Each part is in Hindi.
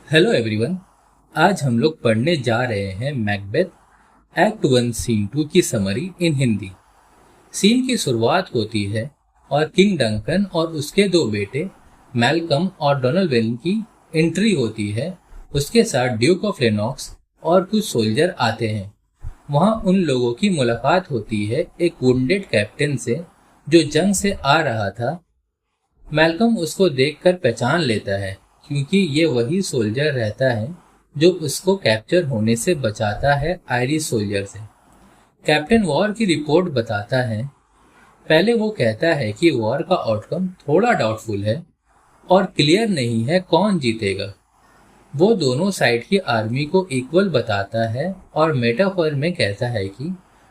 Hello everyone. आज हम लोग पढ़ने जा रहे हैं Macbeth act one scene two की समरी इन हिंदी। सीन की शुरुआत होती है और किंग डंकन और उसके दो बेटे मैल्कम और डोनाल्वेन की एंट्री होती है। उसके साथ ड्यूक ऑफ लेनॉक्स और कुछ सोल्जर आते हैं। वहाँ उन लोगों की मुलाकात होती है एक वुंडेड कैप्टन से जो जंग से आ रहा था। मैल्कम उसको देखकर पहचान लेता है क्योंकि ये वही सोल्जर रहता है जो उसको कैप्चर होने से बचाता है आयरिश सोल्जर से। कैप्टन वॉर की रिपोर्ट बताता है। पहले वो कहता है कि वॉर का आउटकम थोड़ा डाउटफुल है और क्लियर नहीं है कौन जीतेगा। वो दोनों साइड की आर्मी को इक्वल बताता है और मेटाफर में कहता है कि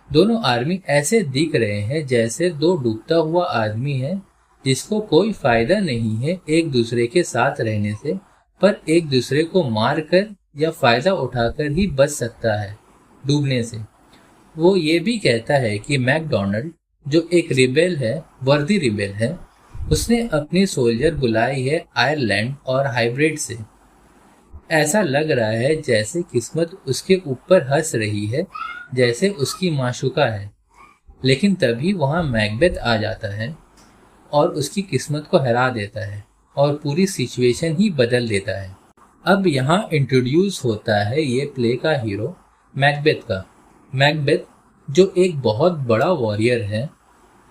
दोनों आर्मी ऐसे दिख रहे हैं जैसे दो डूबता हुआ आदमी है जिसको कोई फायदा नहीं है एक दूसरे के साथ रहने से, पर एक दूसरे को मार कर या फायदा उठाकर ही बच सकता है डूबने से। वो ये भी कहता है कि मैकडोनाल्ड जो एक रिबेल है, वर्दी रिबेल है, उसने अपनी सोल्जर बुलाई है आयरलैंड और हाइब्रिड से। ऐसा लग रहा है जैसे किस्मत उसके ऊपर हंस रही है, जैसे उसकी माशूका है। लेकिन तभी वहां मैकबेथ आ जाता है और उसकी किस्मत को हरा देता है और पूरी सिचुएशन ही बदल देता है। अब यहाँ इंट्रोड्यूस होता है ये प्ले का हीरो मैकबेथ का। मैकबेथ जो एक बहुत बड़ा वॉरियर है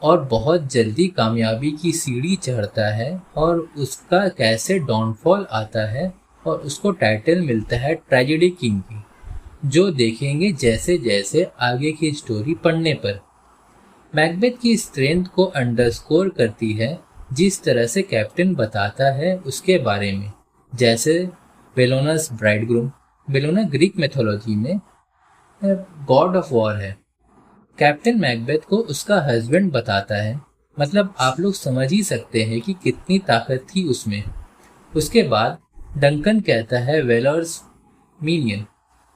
और बहुत जल्दी कामयाबी की सीढ़ी चढ़ता है और उसका कैसे डाउनफॉल आता है और उसको टाइटल मिलता है ट्रेजेडी किंग की, जो देखेंगे जैसे जैसे आगे की स्टोरी पढ़ने पर। मैकबेथ की स्ट्रेंथ को अंडरस्कोर करती है जिस तरह से कैप्टन बताता है उसके बारे में, जैसे बेलोनास ब्राइडग्रूम। बेलोना ग्रीक मैथोलॉजी में गॉड ऑफ वॉर है। कैप्टन मैकबेथ को उसका हस्बैंड बताता है, मतलब आप लोग समझ ही सकते हैं कि कितनी ताकत थी उसमें। उसके बाद डंकन कहता है वेलर्स मीनियन,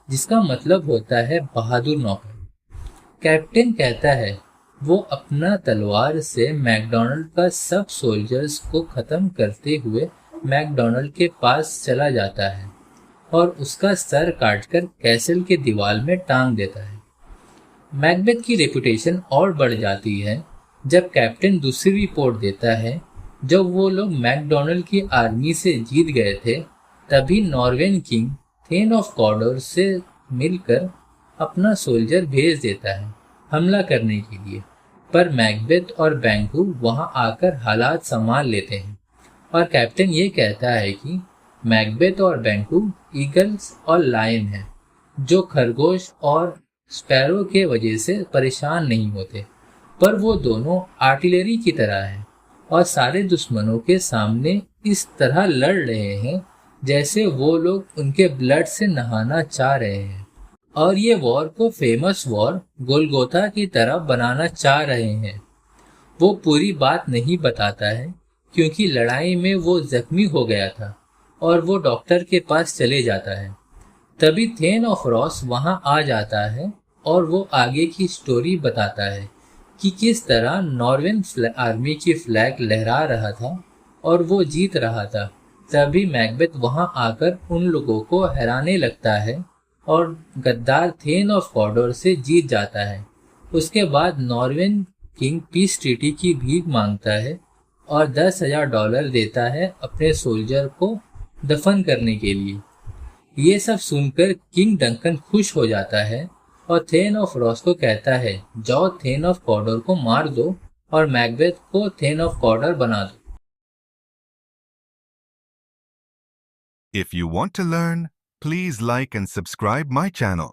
जिसका मतलब होता है बहादुर नौकर। कैप्टन कहता है वो अपना तलवार से मैकडोनाल्ड का सब सोल्जर्स को खत्म करते हुए मैकडोनाल्ड के पास चला जाता है और उसका सर काटकर कैसल के दीवार में टांग देता है। मैकबेथ की रेपुटेशन और बढ़ जाती है जब कैप्टन दूसरी रिपोर्ट देता है। जब वो लोग मैकडोनाल्ड की आर्मी से जीत गए थे, तभी नॉर्वेन किंग थेन ऑफ कॉर्डोर से मिलकर अपना सोल्जर भेज देता है हमला करने के लिए, पर मैकबेथ और बैंकू वहां आकर हालात संभाल लेते हैं। और कैप्टन ये कहता है कि मैकबेथ और बैंकू ईगल्स और लायन हैं, जो खरगोश और स्पैरो के वजह से परेशान नहीं होते, पर वो दोनों आर्टिलरी की तरह हैं और सारे दुश्मनों के सामने इस तरह लड़ रहे हैं जैसे वो लोग उनके ब्लड से नहाना चाह रहे हैं और ये वॉर को फेमस वॉर गोलगोथा की तरह बनाना चाह रहे हैं। वो पूरी बात नहीं बताता है क्योंकि लड़ाई में वो जख्मी हो गया था और वो डॉक्टर के पास चले जाता है। तभी थेन ऑफ रॉस वहां आ जाता है और वो आगे की स्टोरी बताता है कि किस तरह नॉर्वेन आर्मी की फ्लैग लहरा रहा था और वो जीत रहा था। तभी मैकबेथ वहां आकर उन लोगों को हराने लगता है और गद्दार थेन ऑफ कॉर्डोर से जीत जाता है। उसके बाद नॉर्वेन किंग पीस ट्रीटी की भीख मांगता है और $10,000 देता है अपने सोल्जर को दफन करने के लिए। ये सब सुनकर किंग डंकन खुश हो जाता है और थेन ऑफ रॉस को कहता है जाओ थेन ऑफ कॉर्डोर को मार दो और मैकबेथ को थेन ऑफ कॉर्डोर बना दो। If you want to learn, please like and subscribe my channel.